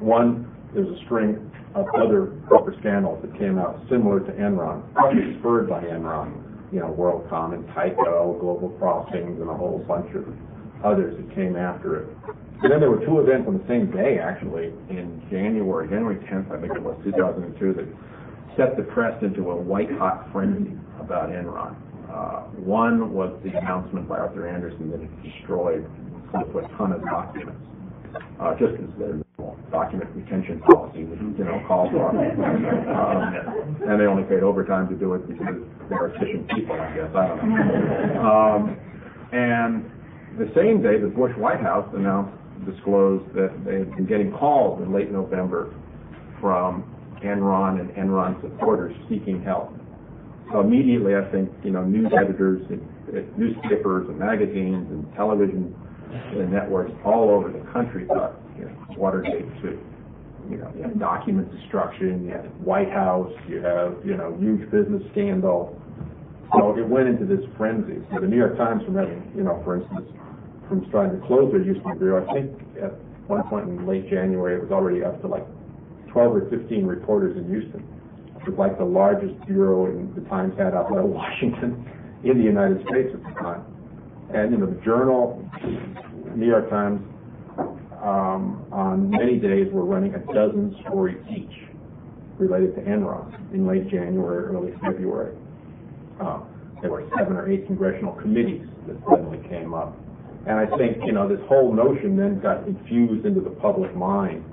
One, there's a string of other corporate scandals that came out similar to Enron, probably spurred by Enron. WorldCom and Tyco, Global Crossings, and a whole bunch of others that came after it. And then there were two events on the same day, actually, in January 10th, I think it was, 2002, that set the press into a white-hot frenzy about Enron. One was the announcement by Arthur Andersen that it destroyed a ton of documents, just as their document retention policy was, called for. And they only paid overtime to do it because they're efficient people, I guess. I don't know. And the same day, the Bush White House disclosed that they had been getting calls in late November from Enron and Enron supporters seeking help. So immediately, I think, news editors at newspapers and magazines and television networks all over the country thought, Watergate too. You have document destruction, you have White House, you have, huge business scandal. So it went into this frenzy. So the New York Times, from having, for instance, from starting to close their Houston bureau, I think at one point in late January, it was already up to like 12 or 15 reporters in Houston. It was like the largest bureau the Times had outside of Washington in the United States at the time. And, the Journal, New York Times, on many days were running a dozen stories each related to Enron in late January, early February. There were 7 or 8 congressional committees that suddenly came up. And I think, this whole notion then got infused into the public mind,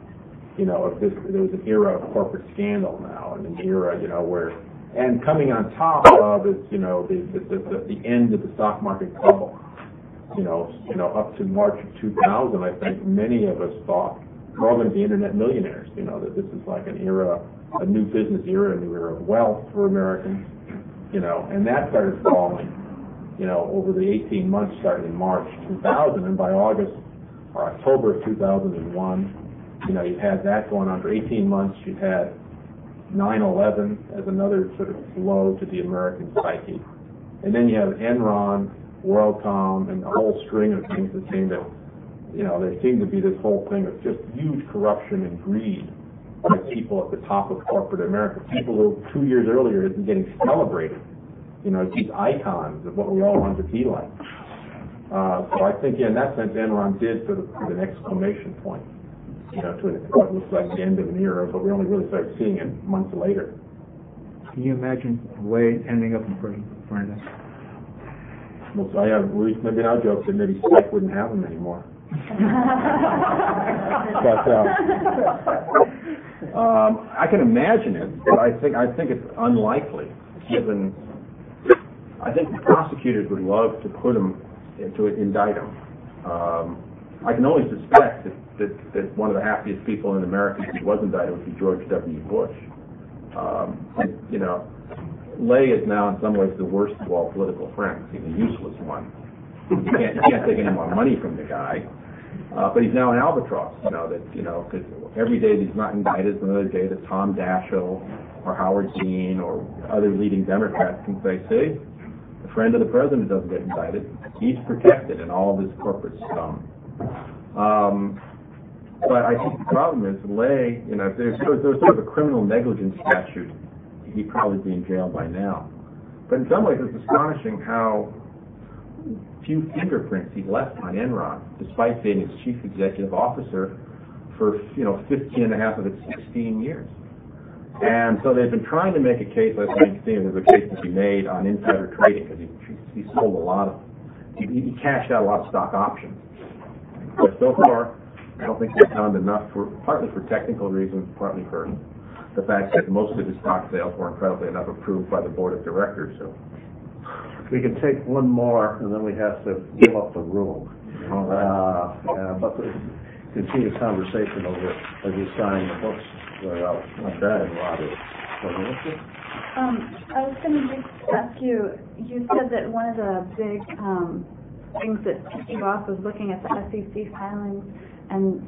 of this, there was an era of corporate scandal now, and an era, where, and coming on top of is, the end of the stock market bubble. Up to March of 2000, I think many of us thought we're all going to be internet millionaires, that this is like an era, a new business era, a new era of wealth for Americans, and that started falling, over the 18 months starting in March 2000, and by August or October of 2001, you had that going on for 18 months. You had 9/11 as another sort of blow to the American psyche. And then you have Enron, WorldCom, and the whole string of things that seem to, there seemed to be this whole thing of just huge corruption and greed by people at the top of corporate America. People who 2 years earlier had been getting celebrated, these icons of what we all wanted to be like. So I think, in that sense, Enron did sort of put an exclamation point, to what looks like the end of an era, but we only really started seeing it months later. Can you imagine Wade ending up in prison for anything? Well, so I have maybe our joke that maybe Spike wouldn't have them anymore. But I can imagine it, but I think it's unlikely, given. I think the prosecutors would love to put him to indict him. I can only suspect that one of the happiest people in America if he was indicted would be George W. Bush. Lay is now in some ways the worst of all political friends. He's a useless one. You can't take any more money from the guy. But he's now an albatross, because every day that he's not indicted is another day that Tom Daschle or Howard Dean or other leading Democrats can say, see, the friend of the president doesn't get indicted. He's protected in all of this corporate scum. But I think the problem is Lay, if there's sort of a criminal negligence statute, he'd probably be in jail by now. But in some ways, it's astonishing how few fingerprints he left on Enron, despite being its chief executive officer for 15 and a half of its 16 years. And so they've been trying to make a case. I think there's a case to be made on insider trading because he sold a lot of, he cashed out a lot of stock options. But so far, I don't think they've done enough, partly for technical reasons, partly for the fact that most of his stock sales were incredibly enough approved by the board of directors. So We can take one more, and then we have to give up the room. But we continue conversation over as you sign the books. I was going to just ask you, you said that one of the big things that tipped you off was looking at the SEC filings, and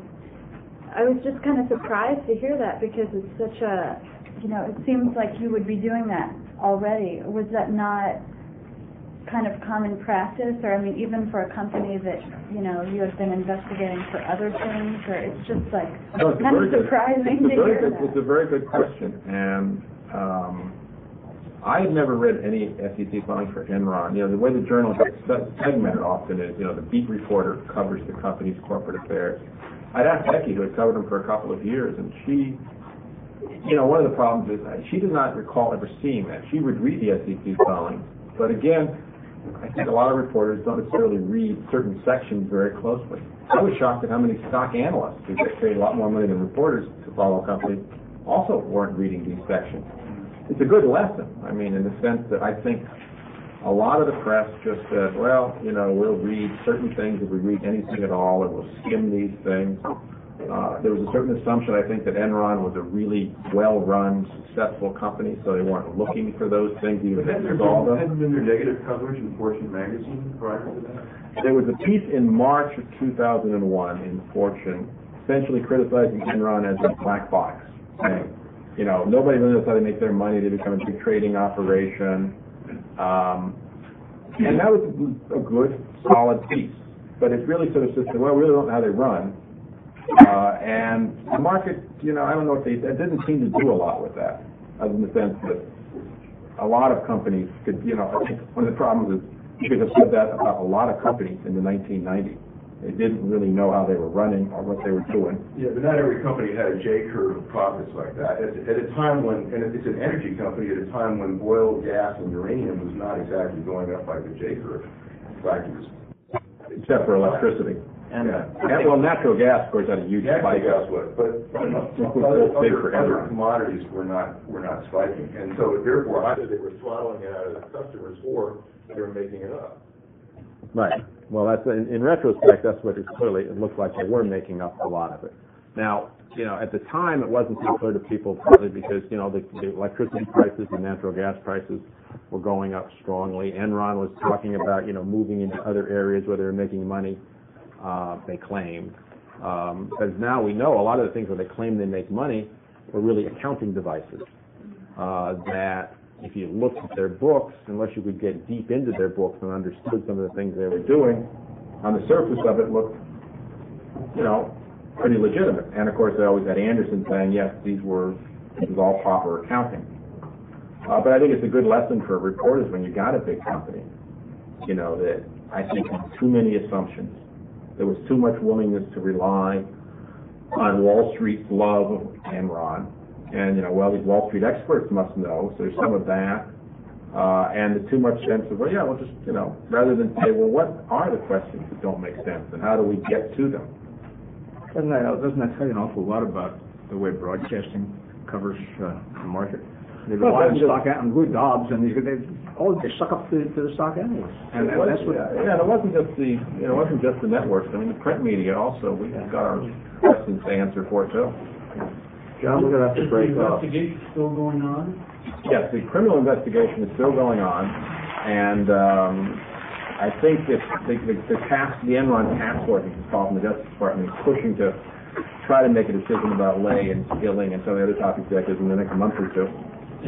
I was just kind of surprised to hear that because it's such a, it seems like you would be doing that already. Was that not kind of common practice, or I mean, even for a company that, you have been investigating for other things, or it's just like kind of surprising to hear that? It's a very good question, and I had never read any SEC filings for Enron. The way the journal gets segmented often is, the beat reporter covers the company's corporate affairs. I'd asked Becky, who had covered them for a couple of years, and she, one of the problems is she did not recall ever seeing that. She would read the SEC filings, but again, I think a lot of reporters don't necessarily read certain sections very closely. I was shocked at how many stock analysts, who get paid a lot more money than reporters to follow companies, also weren't reading these sections. It's a good lesson, in the sense that I think a lot of the press just said, well, we'll read certain things if we read anything at all, and we'll skim these things. There was a certain assumption, I think, that Enron was a really well-run, successful company, so they weren't looking for those things even if they saw them. Hadn't been there negative coverage in Fortune magazine prior to that? There was a piece in March of 2001 in Fortune essentially criticizing Enron as a black box, saying, nobody really knows how they make their money, they become a big trading operation. And that was a good, solid piece. But it really sort of said, well, we really don't know how they run. And the market, I don't know if it didn't seem to do a lot with that, other than the sense that a lot of companies could, I think one of the problems is you could have said that about a lot of companies in the 1990s. They didn't really know how they were running or what they were doing. Yeah, but not every company had a J-curve of profits like that. At a time when, and it's an energy company, at a time when oil, gas, and uranium was not exactly going up like the J-curve. In fact, it was... Except for electricity. And natural gas, of course, had a huge spike. Natural gas was, but other commodities were not spiking. And so, therefore, either they were throttling it out of the customers or they were making it up. Right. Well, that's in retrospect, that's what it looked like. They were making up a lot of it. Now, at the time, it wasn't so clear to people, partly because, the electricity prices and natural gas prices were going up strongly. Enron was talking about, moving into other areas where they were making money, they claimed. Because now we know a lot of the things where they claim they make money were really accounting devices. That if you looked at their books, unless you could get deep into their books and understood some of the things they were doing, on the surface of it looked, pretty legitimate. And of course, they always had Anderson saying, yes, this was all proper accounting. But I think it's a good lesson for reporters when you got a big company, that I think there were too many assumptions. There was too much willingness to rely on Wall Street's love of Enron. And, these Wall Street experts must know, so there's some of that. And the too much sense of, we'll just, rather than say, well, what are the questions that don't make sense, and how do we get to them? Doesn't that tell you an awful lot about the way broadcasting covers the market? They rely on stock and good jobs, and they suck up to the stock analysts. And that's what. Yeah, it wasn't just the networks. The print media also. We got our questions to answer for too. John, we're going to have to break off. Is the investigation still going on? Yes, the criminal investigation is still going on, and I think that the Enron task force, as it's called in the Justice Department, is pushing to try to make a decision about lay and skilling and some of the other top executives in the next month or two.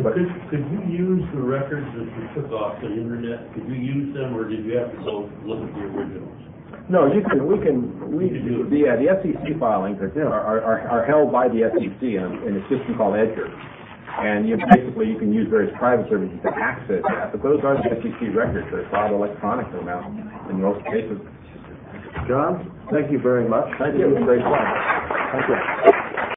But could you use the records that you took off the internet? Could you use them, or did you have to go look at the originals? no, you can. The SEC filings are held by the SEC in a system called EDGAR. And you can use various private services to access that, but those are the SEC records. They're filed electronically now in most cases. John, thank you very much. Thank you. It was great fun. Thank you.